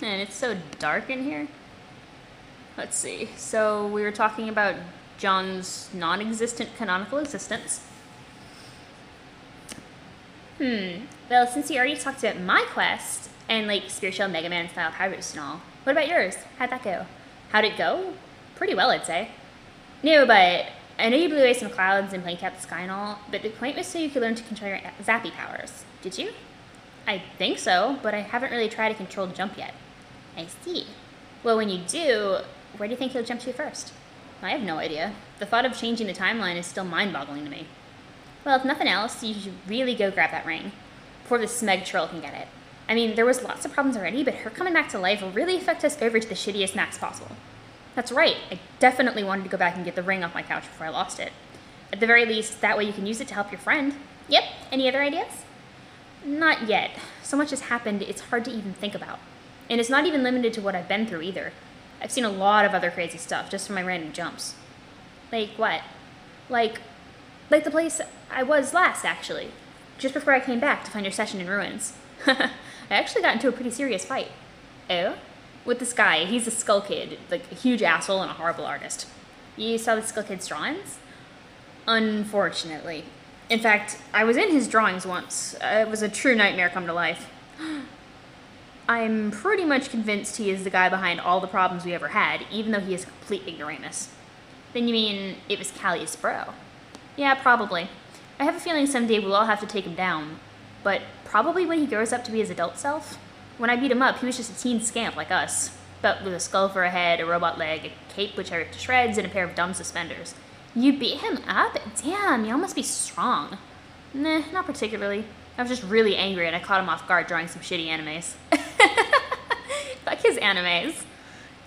And it's so dark in here. Let's see. So we were talking about John's non-existent canonical existence. Well, since you already talked about my quest and like spiritual Mega Man style power boost and all, what about yours? How'd that go? How'd it go? Pretty well, I'd say. No, but I know you blew away some clouds and blanked out the sky and all, but the point was so you could learn to control your zappy powers. Did you? I think so, but I haven't really tried to control the jump yet. I see. Well, when you do, where do you think you'll jump to first? I have no idea. The thought of changing the timeline is still mind-boggling to me. Well, if nothing else, you should really go grab that ring before the Smeg troll can get it. I mean, there was lots of problems already, but her coming back to life will really affect us over to the shittiest max possible. That's right, I definitely wanted to go back and get the ring off my couch before I lost it. At the very least, that way you can use it to help your friend. Yep, any other ideas? Not yet. So much has happened, it's hard to even think about. And it's not even limited to what I've been through either. I've seen a lot of other crazy stuff just from my random jumps. Like what? Like the place I was last, actually. Just before I came back to find your session in ruins. I actually got into a pretty serious fight. Oh? With this guy. He's a Skull Kid, like a huge asshole and a horrible artist. You saw the Skull Kid's drawings? Unfortunately. In fact, I was in his drawings once. It was a true nightmare come to life. I'm pretty much convinced he is the guy behind all the problems we ever had, even though he is a complete ignoramus. Then you mean it was Calliope's bro? Yeah, probably. I have a feeling someday we'll all have to take him down, but probably when he grows up to be his adult self. When I beat him up, he was just a teen scamp like us, but with a skull for a head, a robot leg, a cape which I ripped to shreds, and a pair of dumb suspenders. You beat him up? Damn, y'all must be strong. Nah, not particularly. I was just really angry and I caught him off guard drawing some shitty animes. Fuck his animes.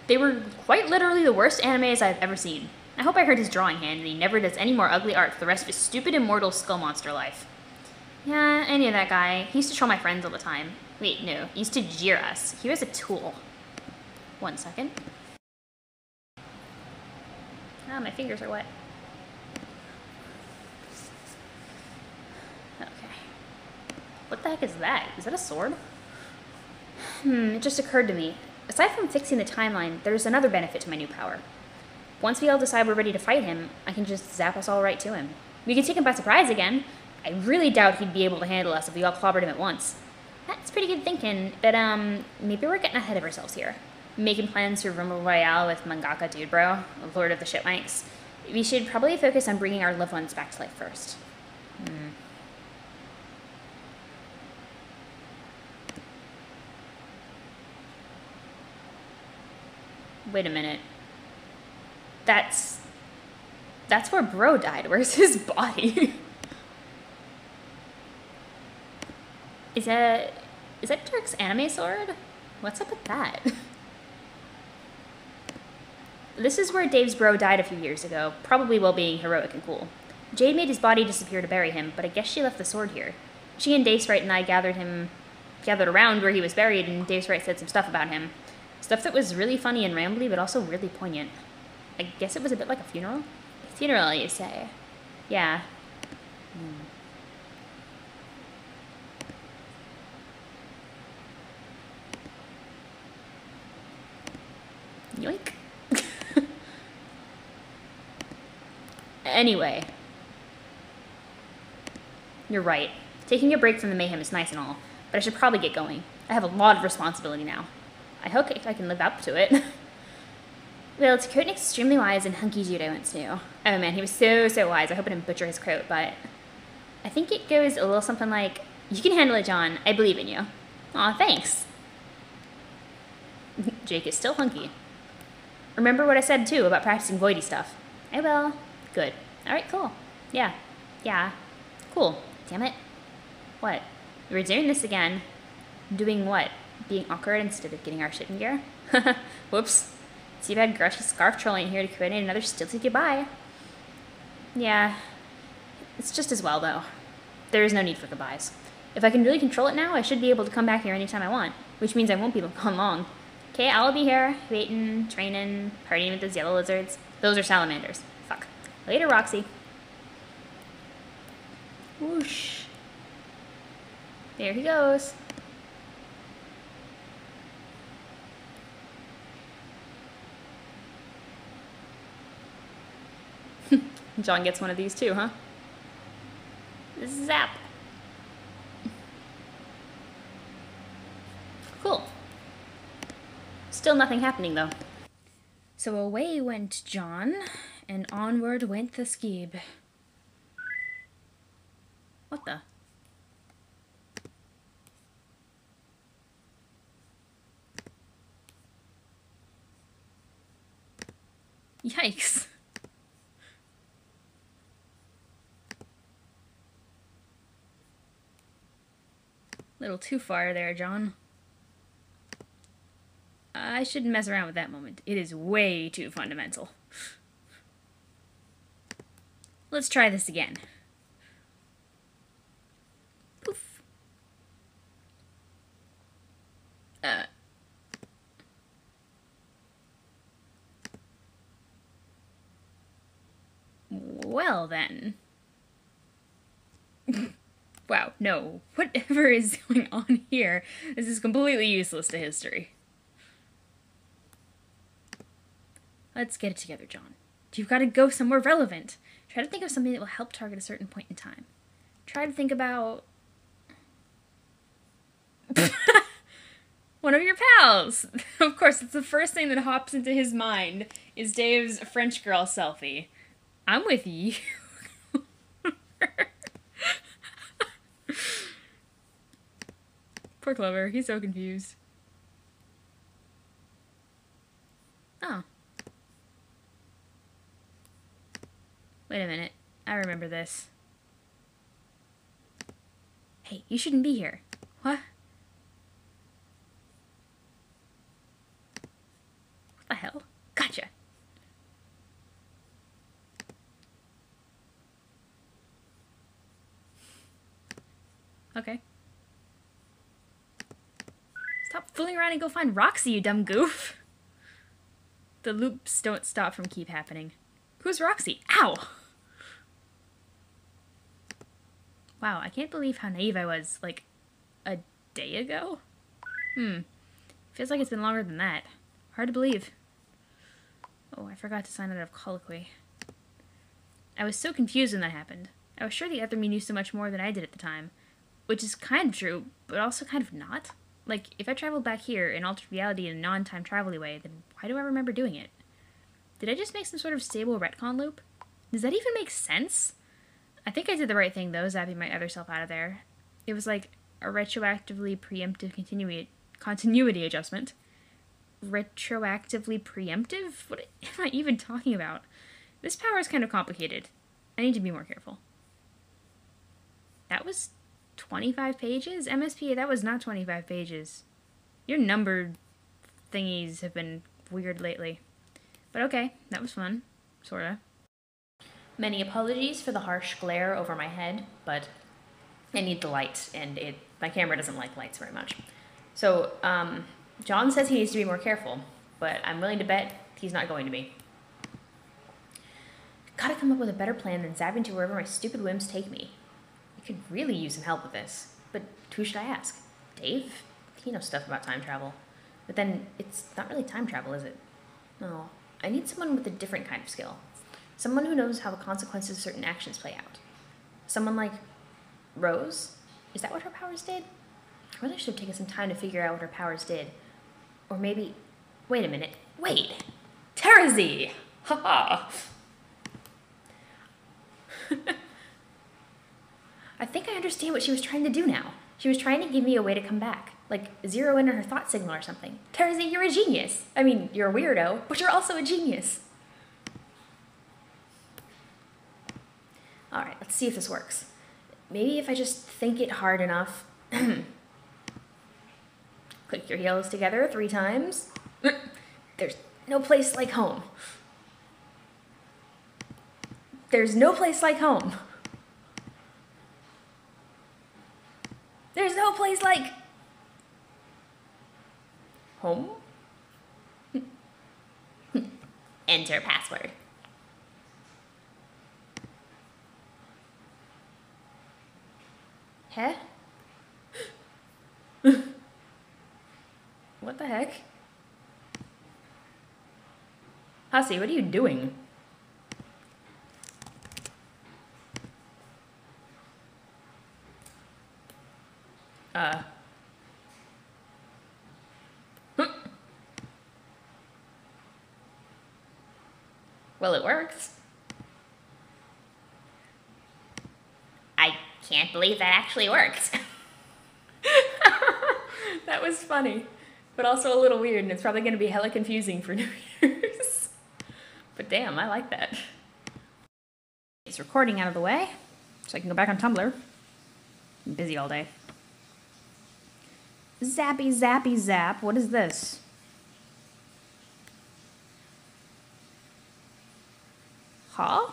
They were quite literally the worst animes I've ever seen. I hope I hurt his drawing hand and he never does any more ugly art for the rest of his stupid immortal skull monster life. Yeah, I knew that guy. He used to troll my friends all the time. Wait, no, he used to jeer us. He was a tool. 1 second. Ah, my fingers are wet. Okay. What the heck is that? Is that a sword? It just occurred to me. Aside from fixing the timeline, there's another benefit to my new power. Once we all decide we're ready to fight him, I can just zap us all right to him. We can take him by surprise again. I really doubt he'd be able to handle us if we all clobbered him at once. That's pretty good thinking, but maybe we're getting ahead of ourselves here. Making plans for Rumble Royale with Mangaka Dude Bro, Lord of the Shitwanks. We should probably focus on bringing our loved ones back to life first. Wait a minute. That's where Bro died. Where's his body? Is that Dirk's anime sword? What's up with that? This is where Dave's bro died a few years ago, probably while being heroic and cool. Jade made his body disappear to bury him, but I guess she left the sword here. She and Davesprite and I gathered around where he was buried, and Davesprite said some stuff about him. Stuff that was really funny and rambly, but also really poignant. I guess it was a bit like a funeral? A funeral, you say? Yeah. Yoink. Anyway. You're right. Taking a break from the mayhem is nice and all, but I should probably get going. I have a lot of responsibility now. I hope I can live up to it. Well, to quote an extremely wise and hunky dude I once knew. Oh man, he was so wise. I hope I didn't butcher his quote, but I think it goes a little something like, "You can handle it, John. I believe in you." Aw, thanks. Jake is still hunky. Remember what I said, too, about practicing voidy stuff. I will. Good. Alright, cool. Yeah. Cool. Damn it. What? We're doing this again. Doing what? Being awkward instead of getting our shit in gear? Whoops. Too bad Grushy Scarf Troll ain't here to coordinate another stilted goodbye. Yeah. It's just as well, though. There is no need for goodbyes. If I can really control it now, I should be able to come back here anytime I want, which means I won't be gone long. Okay, I'll be here, waiting, training, partying with those yellow lizards. Those are salamanders. Fuck. Later, Roxy. Whoosh. There he goes. John gets one of these too, huh? Zap. Cool. Still nothing happening though. So away went John, and onward went the skeeb. What the? Yikes. Little too far there, John. I shouldn't mess around with that moment. It is way too fundamental. Let's try this again. Poof. Well then. Wow, no. Whatever is going on here, this is completely useless to history. Let's get it together, John. You've got to go somewhere relevant. Try to think of something that will help target a certain point in time. Try to think about... one of your pals! Of course, it's the first thing that hops into his mind is Dave's French girl selfie. I'm with you. Poor Clover, he's so confused. Oh. Wait a minute. I remember this. Hey, you shouldn't be here. What? What the hell? Gotcha. Okay. Stop fooling around and go find Roxy, you dumb goof. The loops don't stop from keep happening. Who's Roxy? Ow! Wow, I can't believe how naive I was, like, a day ago? Feels like it's been longer than that. Hard to believe. Oh, I forgot to sign out of colloquy. I was so confused when that happened. I was sure the other me knew so much more than I did at the time. Which is kind of true, but also kind of not. Like, if I traveled back here in altered reality in a non-time travel-y way, then why do I remember doing it? Did I just make some sort of stable retcon loop? Does that even make sense? I think I did the right thing, though, zapping my other self out of there. It was like a retroactively preemptive continuity adjustment. Retroactively preemptive? What am I even talking about? This power is kind of complicated. I need to be more careful. That was 25 pages? MSP, that was not 25 pages. Your numbered thingies have been weird lately. But okay, that was fun. Sorta. Many apologies for the harsh glare over my head, but I need the light, and my camera doesn't like lights very much. So, John says he needs to be more careful, but I'm willing to bet he's not going to be. Gotta come up with a better plan than zapping to wherever my stupid whims take me. I could really use some help with this, but who should I ask? Dave? He knows stuff about time travel. But then, it's not really time travel, is it? No, I need someone with a different kind of skill. Someone who knows how the consequences of certain actions play out. Someone like Rose? Is that what her powers did? I really should have taken some time to figure out what her powers did. Or maybe... Wait a minute. Wait! Terezi! Ha-ha! I think I understand what she was trying to do now. She was trying to give me a way to come back. Like, zero in on her thought signal or something. Terezi, you're a genius! I mean, you're a weirdo, but you're also a genius. Alright, let's see if this works. Maybe if I just think it hard enough. Click your heels together 3 times. There's no place like home. There's no place like home. There's no place like... home? Enter password. Huh? What the heck? Hussy, what are you doing? Well, it worked. I can't believe that actually worked. That was funny, but also a little weird, and it's probably going to be hella confusing for New Year's. But damn, I like that. It's recording out of the way, so I can go back on Tumblr. I'm busy all day. Zappy, zappy, zap. What is this? Huh?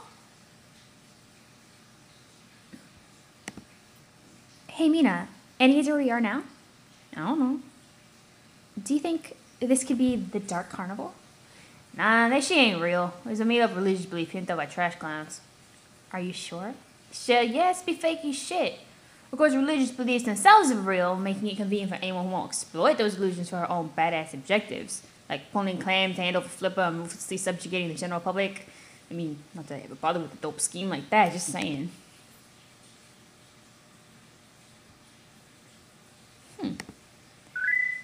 Hey, Mina. Any idea where we are now? I don't know. Do you think this could be the Dark Carnival? Nah, that shit ain't real. It was a made-up religious belief hinted by trash clowns. Are you sure? Shit, yes, be fake as shit. Of course, religious beliefs themselves are real, making it convenient for anyone who won't exploit those illusions for her own badass objectives, like pulling claim to hand over flipper and ruthlessly subjugating the general public. I mean, not that I ever bother with a dope scheme like that, just saying.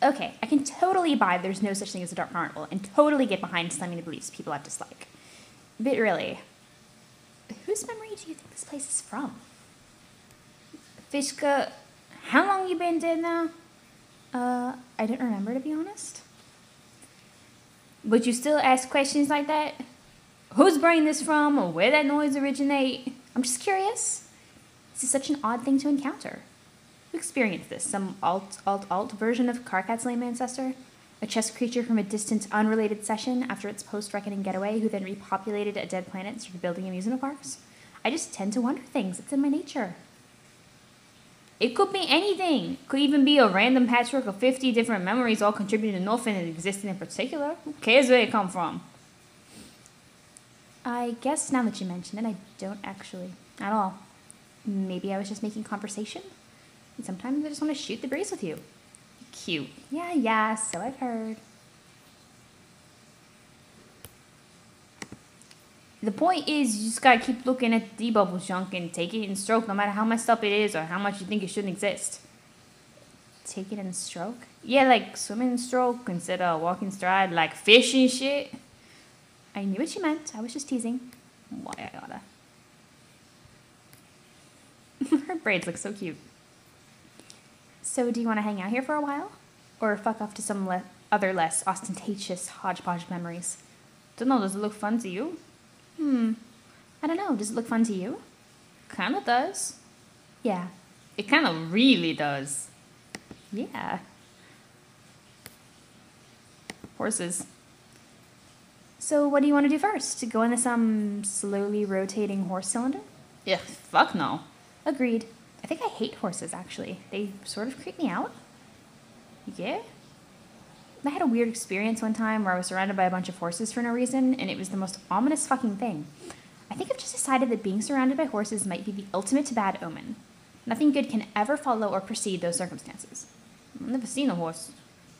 Okay, I can totally buy there's no such thing as a Dark Carnival, and totally get behind slamming the beliefs people have dislike. But really, whose memory do you think this place is from? Fishka, how long you been dead now? I don't remember, to be honest. But you still ask questions like that? Whose brain this from, or where that noise originate? I'm just curious. This is such an odd thing to encounter. Who experienced this? Some alt version of Karkat's lame ancestor? A chess creature from a distant, unrelated session after its post-reckoning getaway who then repopulated a dead planet through building amusement parks? I just tend to wonder things. It's in my nature. It could be anything. Could even be a random patchwork of 50 different memories all contributing to nothing that existed in particular. Who cares where it come from? I guess now that you mention it, I don't actually at all. Maybe I was just making conversation? And sometimes I just want to shoot the breeze with you. Cute. Yeah, so I've heard. The point is, you just gotta keep looking at the bubble chunk and take it in stroke no matter how messed up it is or how much you think it shouldn't exist. Take it in stroke? Yeah, like swimming in stroke instead of walking stride, like fish and shit. I knew what you meant. I was just teasing. Why I oughta. Her braids look so cute. So do you want to hang out here for a while? Or fuck off to some other less ostentatious hodgepodge memories? Don't know, does it look fun to you? I don't know, does it look fun to you? Kinda does. Yeah. It kinda really does. Yeah. Horses. So what do you want to do first? To go into some slowly rotating horse cylinder? Yeah, fuck no. Agreed. I think I hate horses, actually. They sort of creep me out. Yeah? I had a weird experience one time where I was surrounded by a bunch of horses for no reason, and it was the most ominous fucking thing. I think I've just decided that being surrounded by horses might be the ultimate bad omen. Nothing good can ever follow or precede those circumstances. I've never seen a horse,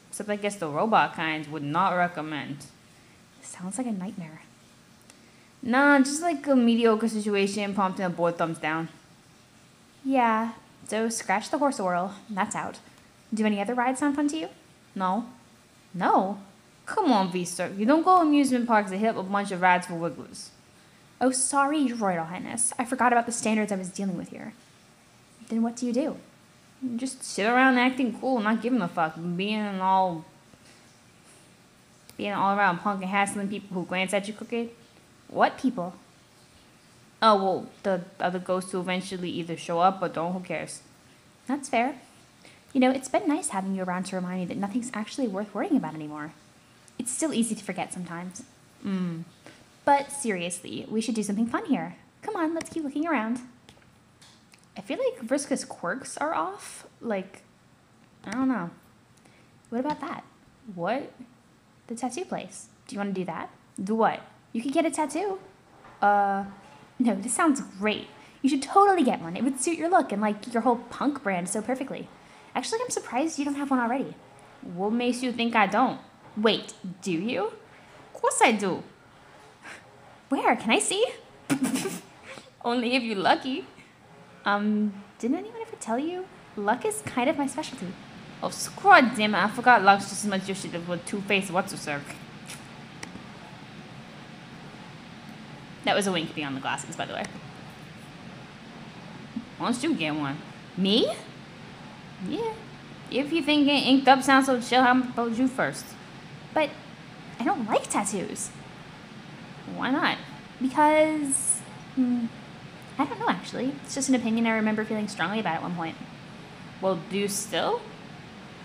except I guess the robot kinds would not recommend. Sounds like a nightmare. Nah, just like a mediocre situation prompting a bored thumbs down. Yeah, so scratch the horse oral, and that's out. Do any other rides sound fun to you? No. No? Come on, Vista. You don't go to amusement parks to hit up a bunch of rides for wigglers. Oh, sorry, Your Royal Highness. I forgot about the standards I was dealing with here. Then what do you do? Just sit around acting cool, not giving a fuck, being all around punk and hassling people who glance at you crooked. What people? Oh, well, the other ghosts who eventually either show up or don't, who cares? That's fair. You know, it's been nice having you around to remind me that nothing's actually worth worrying about anymore. It's still easy to forget sometimes. But seriously, we should do something fun here. Come on, let's keep looking around. I feel like Vriska's quirks are off. Like, I don't know. What about that? What? The tattoo place. Do you want to do that? Do what? You could get a tattoo. No, this sounds great. You should totally get one. It would suit your look and, like, your whole punk brand so perfectly. Actually, I'm surprised you don't have one already. What makes you think I don't? Wait, do you? Of course I do. Where? Can I see? Only if you're lucky. Didn't anyone ever tell you? luck is kind of my specialty. Oh, squad damn it, I forgot luck's just as much your shit with two-faced what's-a-circ. That was a wink beyond the glasses, by the way. Why don't you get one? Me? Yeah. If you think inked up sounds so chill, how about you first? But I don't like tattoos. Why not? Because... I don't know, actually. It's just an opinion I remember feeling strongly about at one point. Well, do you still?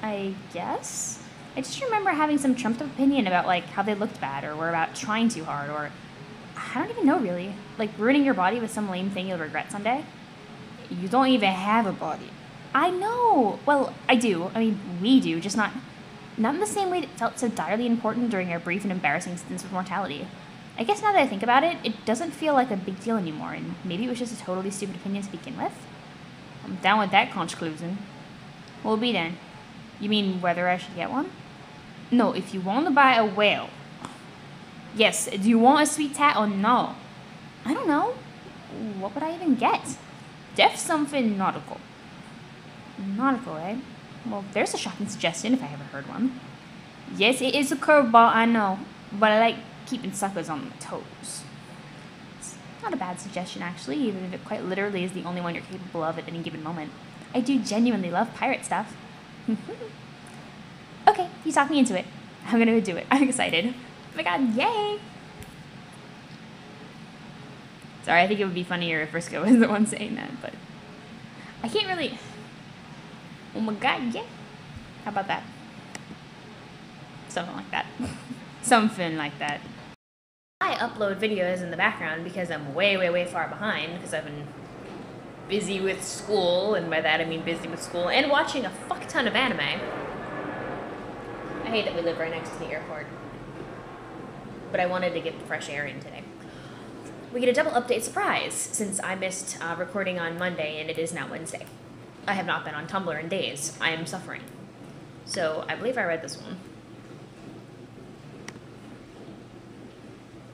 I guess? I just remember having some trumped up opinion about, like, how they looked bad, or were about trying too hard, or... I don't even know, really. Like, ruining your body with some lame thing you'll regret someday? You don't even have a body. I know! Well, I do. I mean, we do, just not in the same way that felt so direly important during our brief and embarrassing stints with mortality. I guess now that I think about it, it doesn't feel like a big deal anymore, and maybe it was just a totally stupid opinion to begin with. I'm down with that conclusion. What will be then? You mean whether I should get one? No, if you want to buy a whale. Yes, do you want a sweet tat or no? I don't know. What would I even get? Def something nautical. Nautical, eh? Well, there's a shocking suggestion if I ever heard one. Yes, it is a curveball, I know, but I like keeping suckers on their toes. It's not a bad suggestion, actually, even if it quite literally is the only one you're capable of at any given moment. I do genuinely love pirate stuff. Okay, you talked me into it. I'm gonna go do it. I'm excited. Oh my god, yay! Sorry, I think it would be funnier if Briscoe was the one saying that, but I can't really... Oh my god, yeah. How about that? Something like that. Something like that. I upload videos in the background because I'm way, way, way far behind because I've been busy with school, and by that I mean busy with school and watching a fuck ton of anime. I hate that we live right next to the airport, but I wanted to get fresh air in today. We get a double update surprise since I missed recording on Monday and it is now Wednesday. I have not been on Tumblr in days. I am suffering. So I believe I read this one.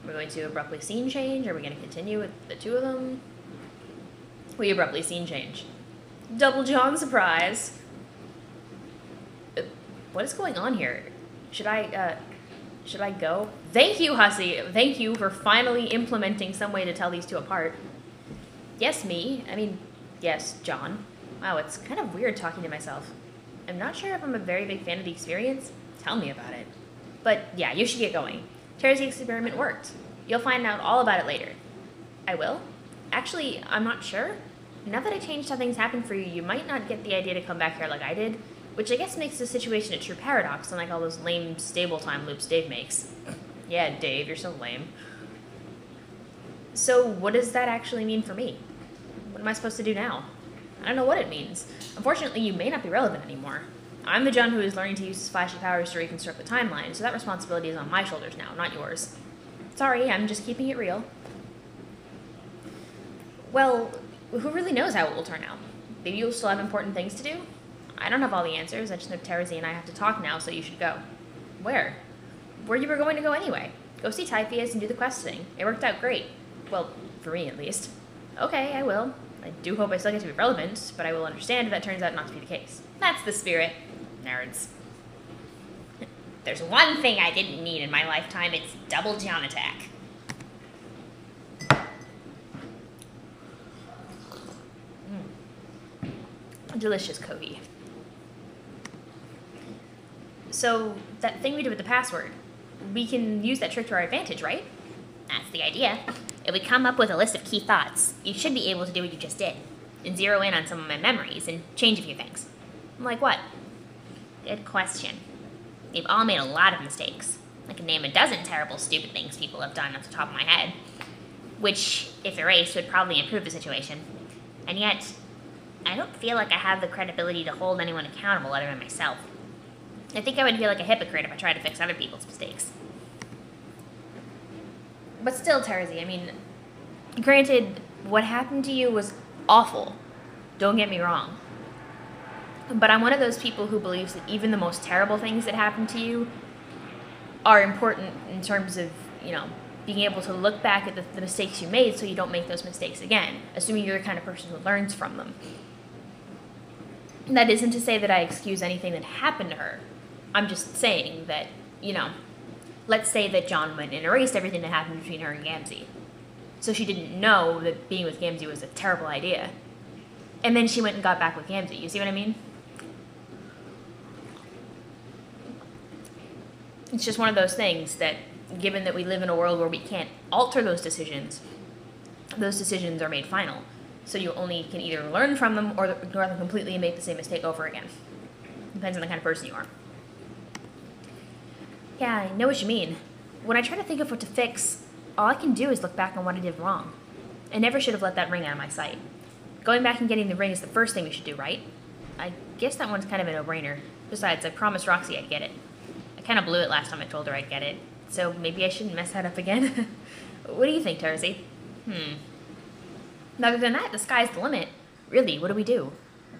We're going to abruptly scene change. Are we going to continue with the two of them? We abruptly scene change. Double John surprise. What is going on here? Should I go? Thank you, Hussy. Thank you for finally implementing some way to tell these two apart. Yes, me. I mean, yes, John. Wow, it's kind of weird talking to myself. I'm not sure if I'm a very big fan of the experience. Tell me about it. But yeah, you should get going. Terry's experiment worked. You'll find out all about it later. I will? Actually, I'm not sure. Now that I changed how things happen for you, you might not get the idea to come back here like I did, which I guess makes the situation a true paradox, unlike all those lame stable time loops Dave makes. Yeah, Dave, you're so lame. So what does that actually mean for me? What am I supposed to do now? I don't know what it means. Unfortunately, you may not be relevant anymore. I'm the John who is learning to use his flashy powers to reconstruct the timeline, so that responsibility is on my shoulders now, not yours. Sorry, I'm just keeping it real. Well, who really knows how it will turn out? Maybe you'll still have important things to do? I don't have all the answers. I just know Terezi and I have to talk now, so you should go. Where? Where you were going to go anyway. Go see Typheus and do the quest thing. It worked out great. Well, for me at least. Okay, I will. I do hope I still get to be relevant, but I will understand if that turns out not to be the case. That's the spirit. Nerds. There's one thing I didn't need in my lifetime, it's double John attack. Delicious Kogi. So, that thing we did with the password, we can use that trick to our advantage, right? That's the idea. If we come up with a list of key thoughts, you should be able to do what you just did, and zero in on some of my memories, and change a few things. Like what? Good question. We've all made a lot of mistakes. I can name a dozen terrible, stupid things people have done off the top of my head, which, if erased, would probably improve the situation. And yet, I don't feel like I have the credibility to hold anyone accountable other than myself. I think I would feel like a hypocrite if I tried to fix other people's mistakes. But still, Terezi, I mean, granted, what happened to you was awful. Don't get me wrong. But I'm one of those people who believes that even the most terrible things that happen to you are important in terms of, you know, being able to look back at the mistakes you made so you don't make those mistakes again, assuming you're the kind of person who learns from them. That isn't to say that I excuse anything that happened to her. I'm just saying that, let's say that John went and erased everything that happened between her and Gamzee. So she didn't know that being with Gamzee was a terrible idea. And then she went and got back with Gamzee. You see what I mean? It's just one of those things that, given that we live in a world where we can't alter those decisions are made final. So you only can either learn from them or ignore them completely and make the same mistake over again. Depends on the kind of person you are. Yeah, I know what you mean. When I try to think of what to fix, all I can do is look back on what I did wrong. I never should have let that ring out of my sight. Going back and getting the ring is the first thing we should do, right? I guess that one's kind of a no-brainer. Besides, I promised Roxy I'd get it. I kind of blew it last time I told her I'd get it, so maybe I shouldn't mess that up again. What do you think, Terzi? Other than that, the sky's the limit. Really, what do we do?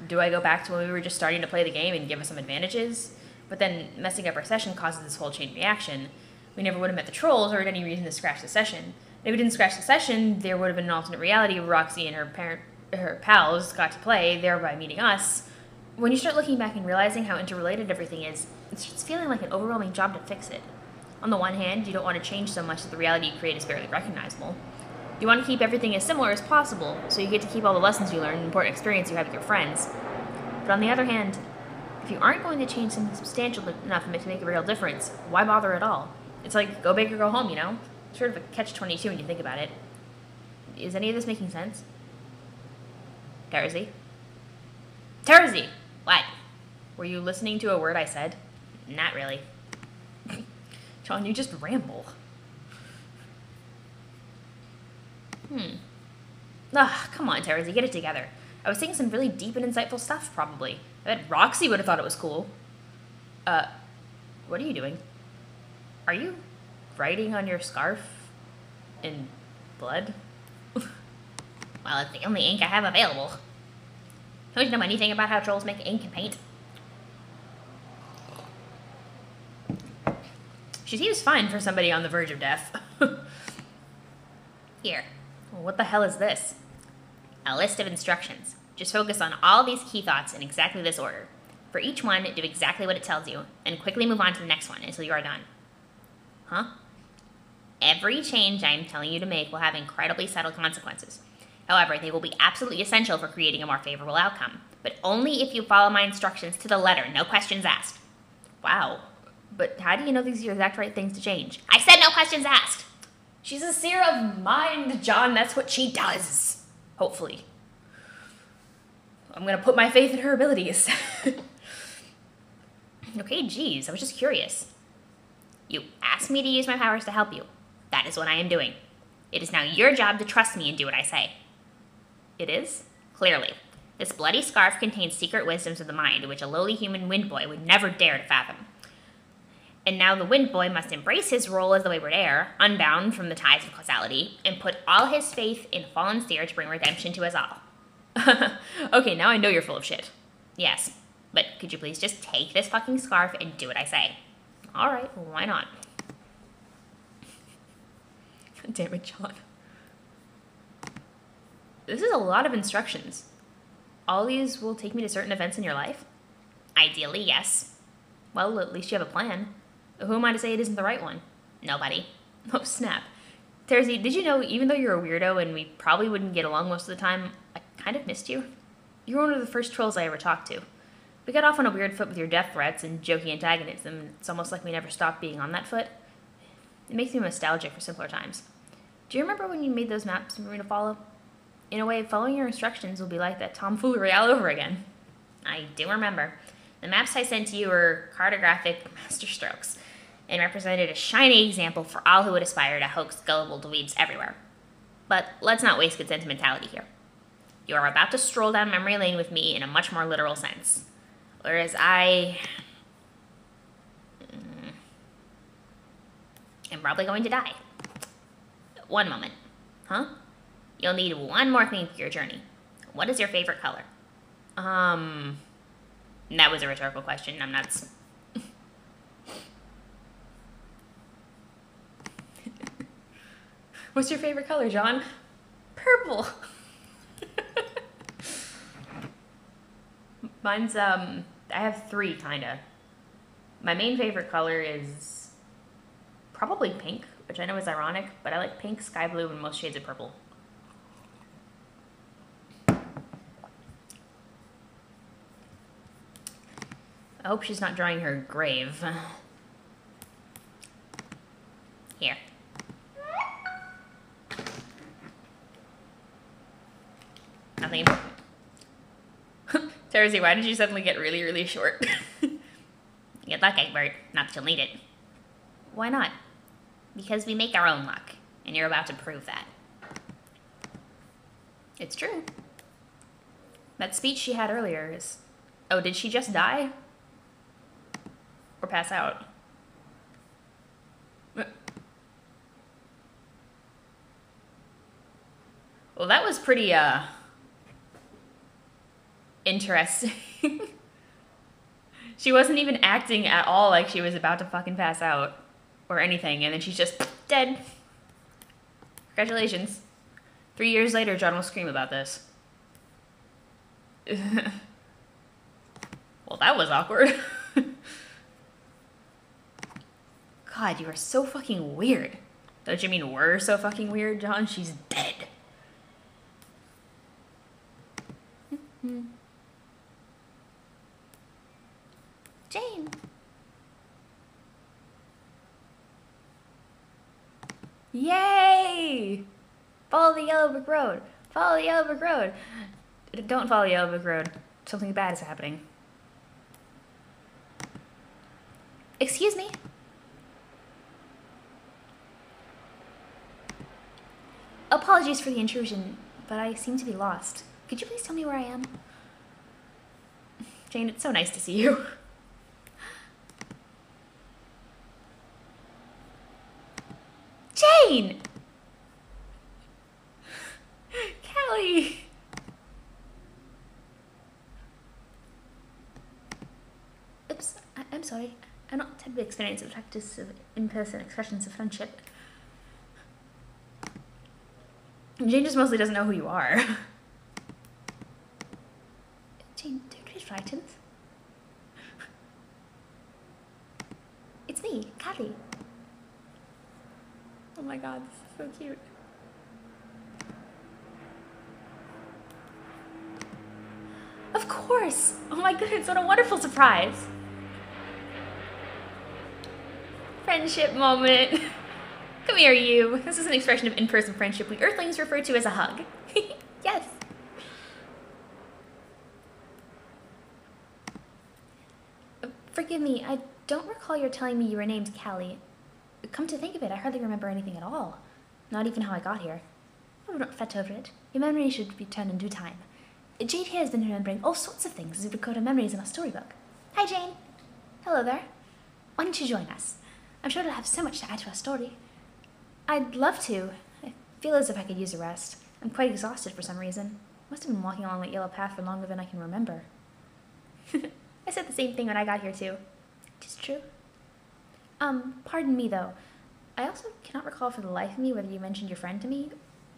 Do I go back to when we were just starting to play the game and give us some advantages? But then messing up our session causes this whole chain reaction. We never would have met the trolls or had any reason to scratch the session. If we didn't scratch the session, there would have been an alternate reality where Roxy and her pals got to play, thereby meeting us. When you start looking back and realizing how interrelated everything is, it starts feeling like an overwhelming job to fix it. On the one hand, you don't want to change so much that the reality you create is barely recognizable. You want to keep everything as similar as possible, so you get to keep all the lessons you learn and important experience you have with your friends. But on the other hand, if you aren't going to change something substantial enough to make a real difference, why bother at all? It's like go big or go home, Sort of a catch-22 when you think about it. Is any of this making sense? Terzi? Terzi! What? Were you listening to a word I said? Not really. John, you just ramble. Come on, Terzi, get it together. I was saying some really deep and insightful stuff, probably. I bet Roxy would have thought it was cool. What are you doing? Are you writing on your scarf in blood? Well, it's the only ink I have available. Don't you know anything about how trolls make ink and paint? She seems fine for somebody on the verge of death. Here. What the hell is this? A list of instructions. Just focus on all these key thoughts in exactly this order. For each one, do exactly what it tells you, and quickly move on to the next one until you are done. Huh? Every change I am telling you to make will have incredibly subtle consequences. However, they will be absolutely essential for creating a more favorable outcome, but only if you follow my instructions to the letter, no questions asked. Wow. But how do you know these are the exact right things to change? I said no questions asked! She's a seer of mind, John. That's what she does. Hopefully. I'm gonna put my faith in her abilities. Okay, geez, I was just curious. You asked me to use my powers to help you. That is what I am doing. It is now your job to trust me and do what I say. It is? Clearly. This bloody scarf contains secret wisdoms of the mind, which a lowly human wind boy would never dare to fathom. And now the wind boy must embrace his role as the wayward heir, unbound from the ties of causality, and put all his faith in fallen seer to bring redemption to us all. Okay, now I know you're full of shit. Yes, but could you please just take this fucking scarf and do what I say? Alright, well, why not? God damn it, John. This is a lot of instructions. All these will take me to certain events in your life? Ideally, yes. Well, at least you have a plan. Who am I to say it isn't the right one? Nobody. Oh, snap. Terzi, did you know even though you're a weirdo and we probably wouldn't get along most of the time, I kind of missed you? You were one of the first trolls I ever talked to. We got off on a weird foot with your death threats and jokey antagonism, and it's almost like we never stopped being on that foot. It makes me nostalgic for simpler times. Do you remember when you made those maps for me to follow? In a way, following your instructions will be like that tomfoolery all over again. I do remember. The maps I sent to you were cartographic masterstrokes, and represented a shining example for all who would aspire to hoax gullible dweebs everywhere. But let's not waste good sentimentality here. You are about to stroll down memory lane with me in a much more literal sense. Whereas I am probably going to die. One moment. Huh? You'll need one more thing for your journey. What is your favorite color? That was a rhetorical question. I'm not... What's your favorite color, John? Purple. Mine's, I have 3, kinda. My main favorite color is probably pink, which I know is ironic, but I like pink, sky blue, and most shades of purple. I hope she's not drawing her grave. Here. Nothing important. Terzi, why did you suddenly get really, really short? Good luck, Egbert. Not that you'll need it. Why not? Because we make our own luck, and you're about to prove that. It's true. That speech she had earlier is... Oh, did she just die? Or pass out? Well, that was pretty, interesting. She wasn't even acting at all like she was about to fucking pass out or anything, and then she's just dead. Congratulations. 3 years later, John will scream about this. Well, that was awkward. God, you are so fucking weird. Don't you mean we're so fucking weird, John? She's dead. Jane. Yay! Follow the yellow brick road. Follow the yellow brick road. Don't follow the yellow brick road. Something bad is happening. Excuse me? Apologies for the intrusion, but I seem to be lost. Could you please tell me where I am? Jane, it's so nice to see you. Jane! Callie! Oops, I'm sorry. I'm not terribly experienced in the practice of in-person expressions of friendship. Jane just mostly doesn't know who you are. Jane, don't be frightened. It's me, Callie. Oh my god, this is so cute. Of course! Oh my goodness, what a wonderful surprise! Friendship moment. Come here, you. This is an expression of in-person friendship we Earthlings refer to as a hug. Yes. Forgive me, I don't recall your telling me you were named Callie. Come to think of it, I hardly remember anything at all. Not even how I got here. Oh, don't fret over it. Your memory should return in due time. Jade here has been remembering all sorts of things as we record our memories in our storybook. Hi, Jane. Hello there. Why don't you join us? I'm sure it'll have so much to add to our story. I'd love to. I feel as if I could use a rest. I'm quite exhausted for some reason. Must have been walking along that yellow path for longer than I can remember. I said the same thing when I got here too. It's true. Pardon me though. I also cannot recall for the life of me whether you mentioned your friend to me,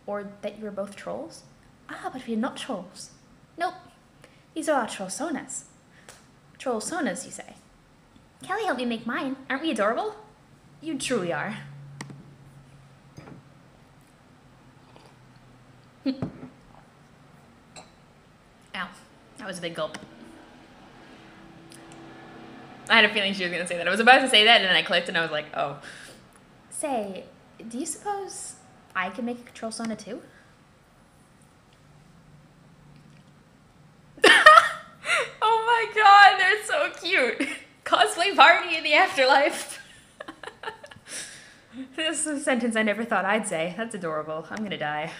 or that you were both trolls. Ah, but we're not trolls. Nope. These are our trollsonas. Trollsonas, you say? Callie helped me make mine. Aren't we adorable? You truly are. Ow. That was a big gulp. I had a feeling she was going to say that. I was about to say that, and then I clicked, and I was like, oh. Say, do you suppose I could make a control sona too? Oh my god, they're so cute. Cosplay party in the afterlife. This is a sentence I never thought I'd say. That's adorable. I'm gonna die.